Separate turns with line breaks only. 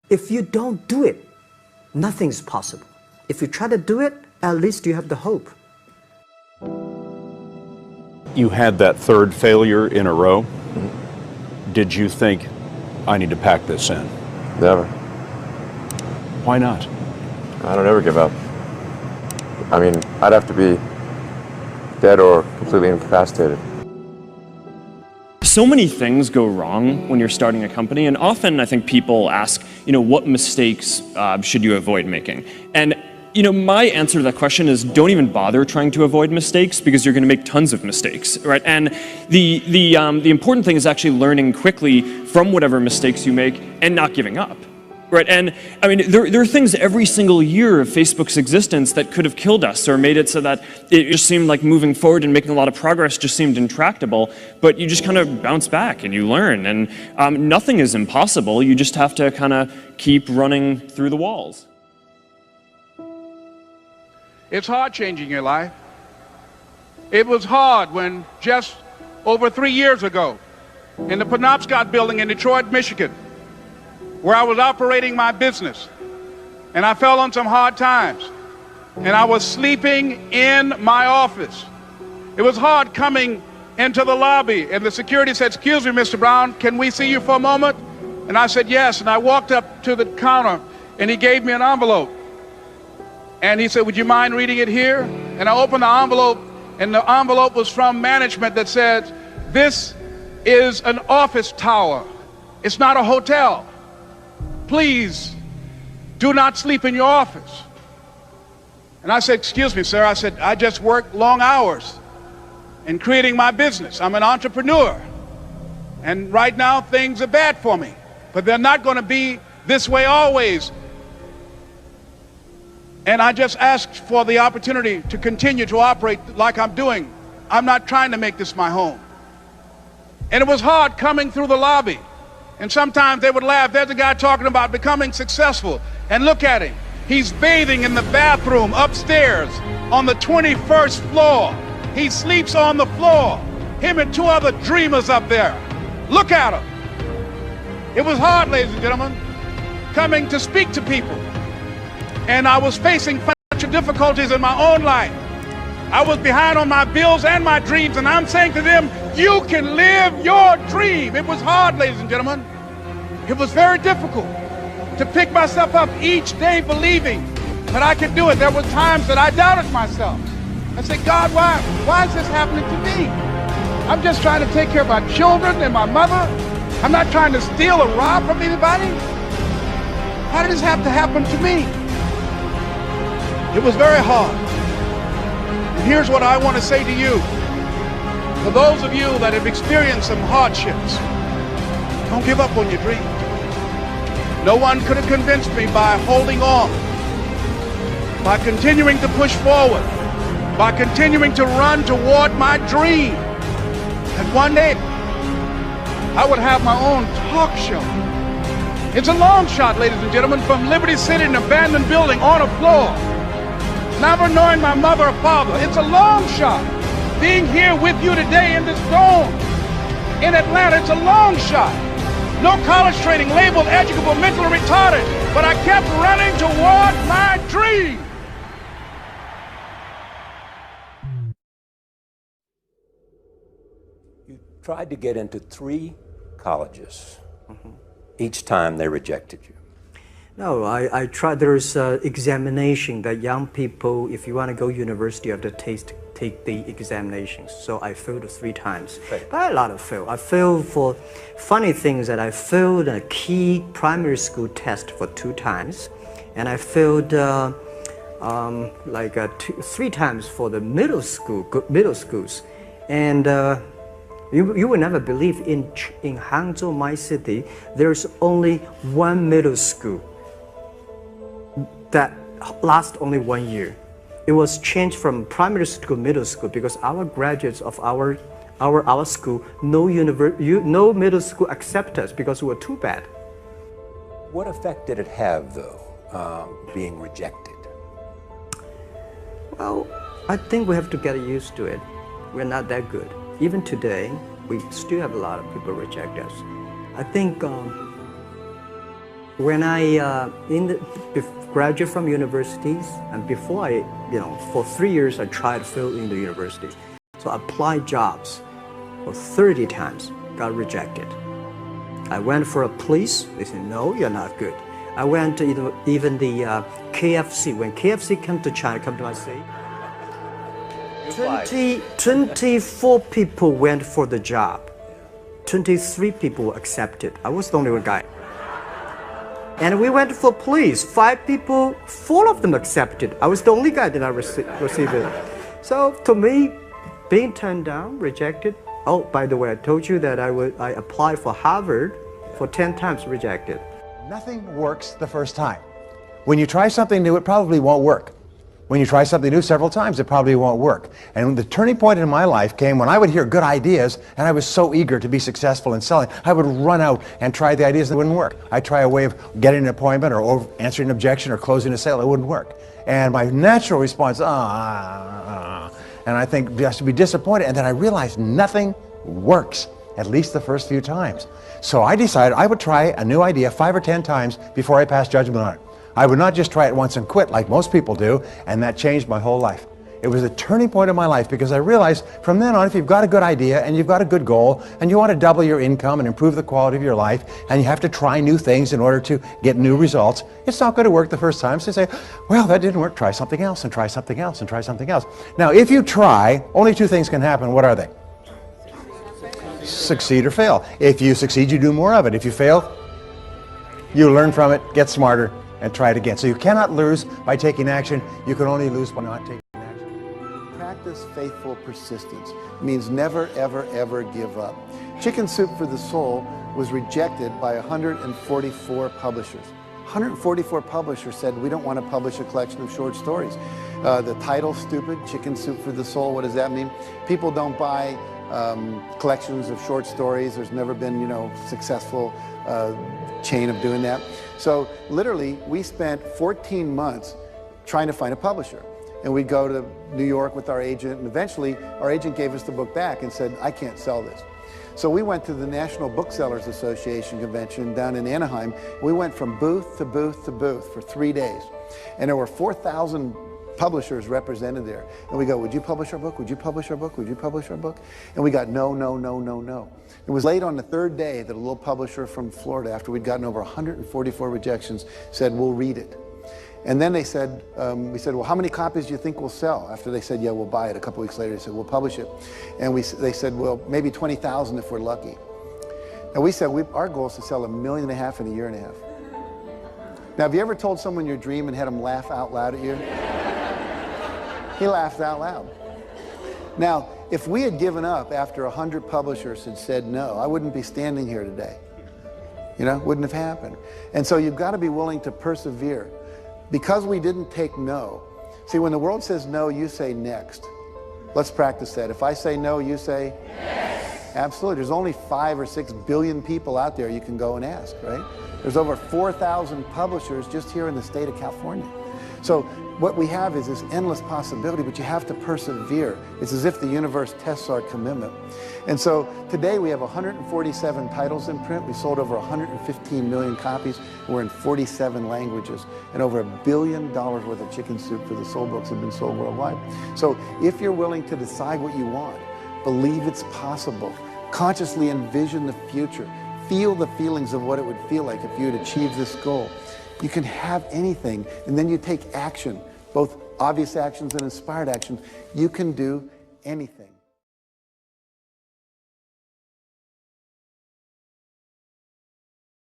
If you don't do it, nothing's possible. If you try to do it, at least you have the hope.
You had that third failure in a row. Did you think, I need to pack this in?
Never.
Why not?
I don't ever give up. I mean, I'd have to be dead or completely incapacitated.
So many things go wrong when you're starting a company, and often I think people ask, what mistakes should you avoid making? And my answer to that question is don't even bother trying to avoid mistakes, because you're going to make tons of mistakes, right? And the important thing is actually learning quickly from whatever mistakes you make and not giving up. Right, and I mean, there are things every single year of Facebook's existence that could have killed us or made it so that it just seemed like moving forward and making a lot of progress just seemed intractable, but you just kind of bounce back and you learn, and nothing is impossible. You just have to kind of keep running through the walls.
It's hard changing your life. It was hard when just over 3 years ago in the Penobscot building in Detroit, Michigan, where I was operating my business, and I fell on some hard times, and I was sleeping in my office. It was hard coming into the lobby, and the security said, "Excuse me, Mr. Brown, can we see you for a moment?" And I said, "Yes," and I walked up to the counter, and he gave me an envelope. And he said, "Would you mind reading it here?" And I opened the envelope, and the envelope was from management that said, "This is an office tower. It's not a hotel. Please do not sleep in your office." And I said, "Excuse me, sir." I said, "I just work long hours in creating my business. I'm an entrepreneur. And right now things are bad for me, but they're not going to be this way always. And I just asked for the opportunity to continue to operate like I'm doing. I'm not trying to make this my home." And it was hard coming through the lobby. And sometimes they would laugh. There's a guy talking about becoming successful. And look at him. He's bathing in the bathroom upstairs on the 21st floor. He sleeps on the floor. Him and 2 other dreamers up there. Look at him. It was hard, ladies and gentlemen, coming to speak to people. And I was facing financial difficulties in my own life. I was behind on my bills and my dreams, and I'm saying to them, you can live your dream. It was hard, ladies and gentlemen. It was very difficult to pick myself up each day believing that I could do it. There were times that I doubted myself. I said, "God, why is this happening to me? I'm just trying to take care of my children and my mother. I'm not trying to steal or rob from anybody. Why did this have to happen to me?" It was very hard. And here's what I want to say to you. For those of you that have experienced some hardships, don't give up on your dream. No one could have convinced me by holding on, by continuing to push forward, by continuing to run toward my dream, that one day I would have my own talk show. It's a long shot, ladies and gentlemen, from Liberty City, an abandoned building on a floor, never knowing my mother or father. It's a long shot. Being here with you today in this dome in Atlanta, it's a long shot. No college training, labeled educable, mentally retarded, but I kept running toward my dream.
You tried to get into 3 colleges. Each time they rejected you.
No, I tried. There's an examination that young people, if you want to go university, you have to take the examinations. So I failed 3 times.
Right.
But a lot of fail. I failed for funny things that I failed a key primary school test for 2 times. And I failed 3 times for the middle schools. And you will never believe in Hangzhou, my city, there's only 1 middle school that lasts only 1 year. It was changed from primary school to middle school because our graduates of our school, no middle school accept us because we were too bad.
What effect did it have, though, being rejected?
Well, I think we have to get used to it. We're not that good. Even today, we still have a lot of people reject us. I think When I graduate from universities, and before for 3 years I tried to fill in the university. So I applied jobs for 30 times, got rejected. I went for a police, they said, no, you're not good. I went to even the KFC. When KFC came to China, come to my city, 24 people went for the job. 23 people accepted. I was the only one guy. And we went for police. 5 people, 4 of them accepted. I was the only guy that I received it. So to me, being turned down, rejected. Oh, by the way, I told you that I applied for Harvard for 10 times, rejected.
Nothing works the first time. When you try something new, it probably won't work. When you try something new several times, it probably won't work. And the turning point in my life came when I would hear good ideas, and I was so eager to be successful in selling, I would run out and try the ideas that wouldn't work. I'd try a way of getting an appointment or answering an objection or closing a sale. It wouldn't work. And my natural response, and I think just to be disappointed. And then I realized nothing works, at least the first few times. So I decided I would try a new idea 5 or 10 times before I passed judgment on it. I would not just try it once and quit like most people do, and that changed my whole life. It was a turning point in my life because I realized from then on, if you've got a good idea and you've got a good goal and you want to double your income and improve the quality of your life and you have to try new things in order to get new results, it's not going to work the first time. So you say, well, that didn't work, try something else and try something else and try something else. Now, if you try, only 2 things can happen. What are they? Succeed or fail. If you succeed, you do more of it. If you fail, you learn from it, get smarter, and try it again. So you cannot lose by taking action. You can only lose by not taking action.
Practice faithful persistence. It means never, ever, ever give up. Chicken Soup for the Soul was rejected by 144 publishers. 144 publishers said, we don't want to publish a collection of short stories. The title's stupid, Chicken Soup for the Soul. What does that mean? People don't buy collections of short stories. There's never been, successful chain of doing that. So literally, we spent 14 months trying to find a publisher. And we'd go to New York with our agent, and eventually our agent gave us the book back and said, I can't sell this. So we went to the National Booksellers Association convention down in Anaheim. We went from booth to booth to booth for 3 days. And there were 4,000 publishers represented there. And we go, would you publish our book? Would you publish our book? Would you publish our book? And we got no, no, no, no, no. It was late on the 3rd day that a little publisher from Florida, after we'd gotten over 144 rejections, said, we'll read it. And then they said, we said, well, how many copies do you think we'll sell? After they said, yeah, we'll buy it. A couple weeks later, they said, we'll publish it. And they said, well, maybe 20,000 if we're lucky. And we said, our goal is to sell 1.5 million in a year and a half. Now, have you ever told someone your dream and had them laugh out loud at you? He laughed out loud. Now, if we had given up after 100 publishers had said no, I wouldn't be standing here today. Wouldn't have happened. And so you've got to be willing to persevere. Because we didn't take no. See, when the world says no, you say next. Let's practice that. If I say no, you say yes. Absolutely. There's only 5 or 6 billion people out there you can go and ask, right? There's over 4,000 publishers just here in the state of California. So what we have is this endless possibility, but you have to persevere. It's as if the universe tests our commitment. And so today we have 147 titles in print. We sold over 115 million copies. We're in 47 languages. And over $1 billion worth of Chicken Soup for the Soul books have been sold worldwide. So if you're willing to decide what you want, believe it's possible, consciously envision the future, feel the feelings of what it would feel like if you had achieved this goal, you can have anything, and then you take action, both obvious actions and inspired actions. You can do anything.